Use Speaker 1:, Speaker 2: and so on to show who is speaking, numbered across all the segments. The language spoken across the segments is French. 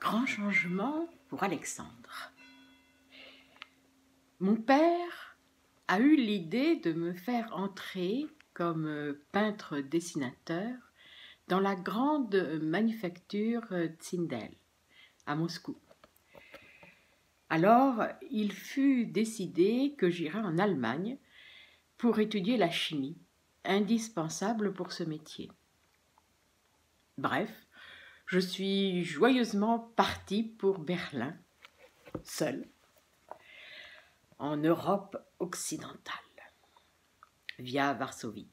Speaker 1: Grand changement pour Alexandre. Mon père a eu l'idée de me faire entrer comme peintre-dessinateur dans la grande manufacture Zindel à Moscou. Alors, il fut décidé que j'irais en Allemagne pour étudier la chimie, indispensable pour ce métier. Bref, je suis joyeusement partie pour Berlin, seule, en Europe occidentale, via Varsovie.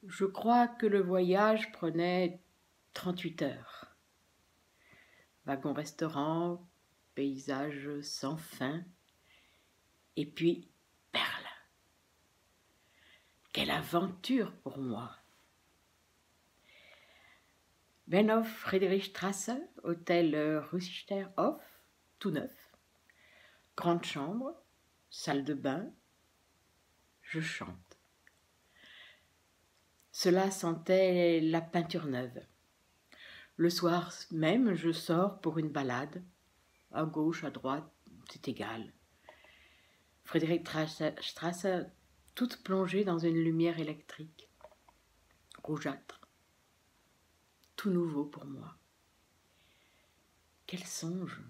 Speaker 1: Je crois que le voyage prenait 38 heures. Wagon-restaurant, paysages sans fin, et puis Berlin. Quelle aventure pour moi! Bahnhof Friedrichstraße, hôtel Rüsterhof, tout neuf. Grande chambre, salle de bain, je chante. Cela sentait la peinture neuve. Le soir même, je sors pour une balade. À gauche, à droite, c'est égal. Friedrichstraße, toute plongée dans une lumière électrique, rougeâtre. Tout nouveau pour moi. Quel songe!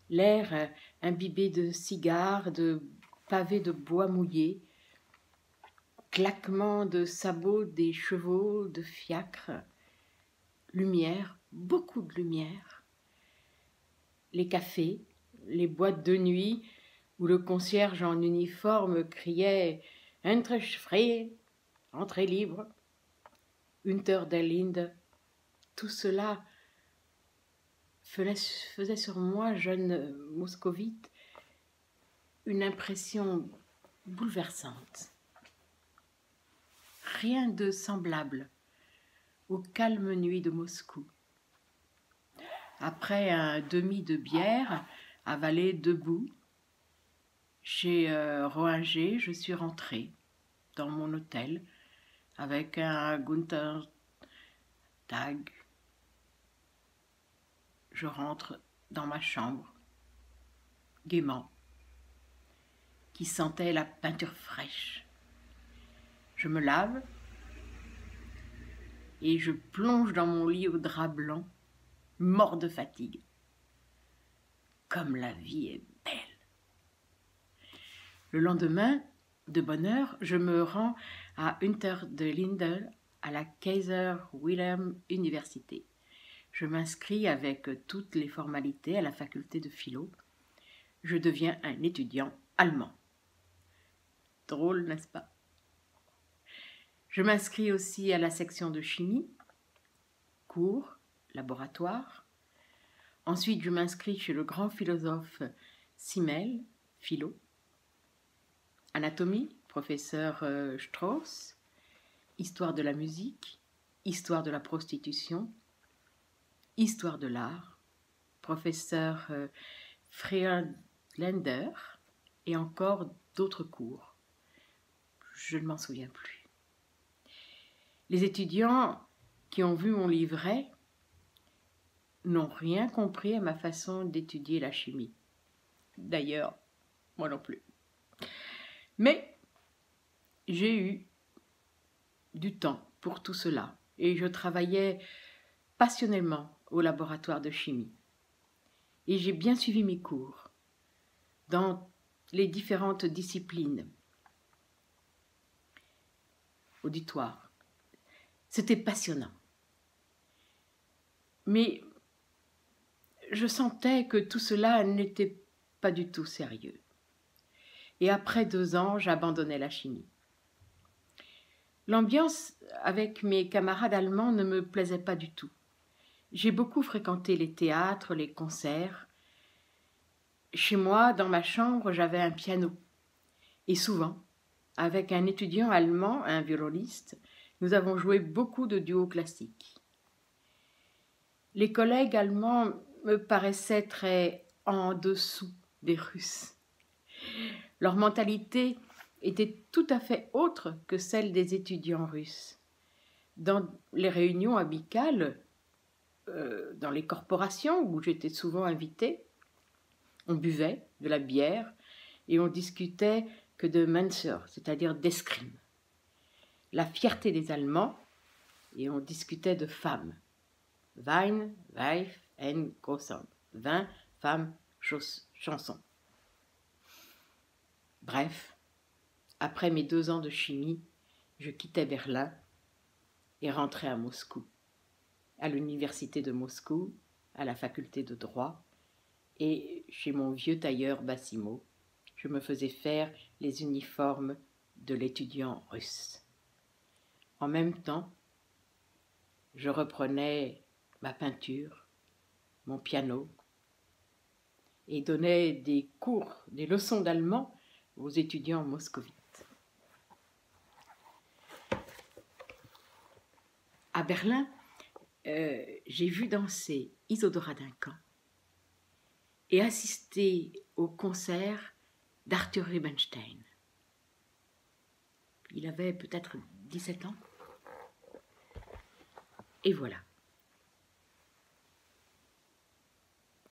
Speaker 1: L'air imbibé de cigares, de pavés de bois mouillé, claquement de sabots des chevaux de fiacre, lumière, beaucoup de lumière. Les cafés, les boîtes de nuit où le concierge en uniforme criait « Eintritt frei », entrée libre, Unter der Linde, tout cela faisait sur moi, jeune moscovite, une impression bouleversante. Rien de semblable aux calmes nuits de Moscou. Après un demi de bière, avalé debout, chez Rohinger, je suis rentrée dans mon hôtel avec un Gunther Tag. Je rentre dans ma chambre, gaiement, qui sentait la peinture fraîche. Je me lave et je plonge dans mon lit au drap blanc, mort de fatigue. Comme la vie est belle. Le lendemain, de bonne heure, je me rends à Unter der Linde, à la Kaiser Wilhelm Université. Je m'inscris avec toutes les formalités à la faculté de philo. Je deviens un étudiant allemand. Drôle, n'est-ce pas? Je m'inscris aussi à la section de chimie, cours, laboratoire. Ensuite, je m'inscris chez le grand philosophe Simmel, philo. Anatomie, professeur Strauss. Histoire de la musique, histoire de la prostitution. Histoire de l'art, professeur Friedländer et encore d'autres cours. Je ne m'en souviens plus. Les étudiants qui ont vu mon livret n'ont rien compris à ma façon d'étudier la chimie. D'ailleurs, moi non plus. Mais j'ai eu du temps pour tout cela et je travaillais passionnément au laboratoire de chimie. Et j'ai bien suivi mes cours dans les différentes disciplines. Auditoire. C'était passionnant. Mais je sentais que tout cela n'était pas du tout sérieux. Et après 2 ans, j'abandonnais la chimie. L'ambiance avec mes camarades allemands ne me plaisait pas du tout. J'ai beaucoup fréquenté les théâtres, les concerts. Chez moi, dans ma chambre, j'avais un piano. Et souvent, avec un étudiant allemand, un violoniste, nous avons joué beaucoup de duos classiques. Les collègues allemands me paraissaient très en dessous des Russes. Leur mentalité était tout à fait autre que celle des étudiants russes. Dans les réunions amicales, dans les corporations où j'étais souvent invitée. On buvait de la bière et on discutait que de Münzer, c'est-à-dire d'escrime. La fierté des Allemands, et on discutait de femmes. Wein, Weif, en Großsang. Vin, femme, chanson. Bref, après mes 2 ans de chimie, je quittais Berlin et rentrais à Moscou, à l'université de Moscou, à la faculté de droit, et chez mon vieux tailleur Bassimo, je me faisais faire les uniformes de l'étudiant russe. En même temps, je reprenais ma peinture, mon piano, et donnais des cours, des leçons d'allemand aux étudiants moscovites. À Berlin, j'ai vu danser Isadora Duncan et assisté au concert d'Arthur Rubinstein. Il avait peut-être 17 ans. Et voilà.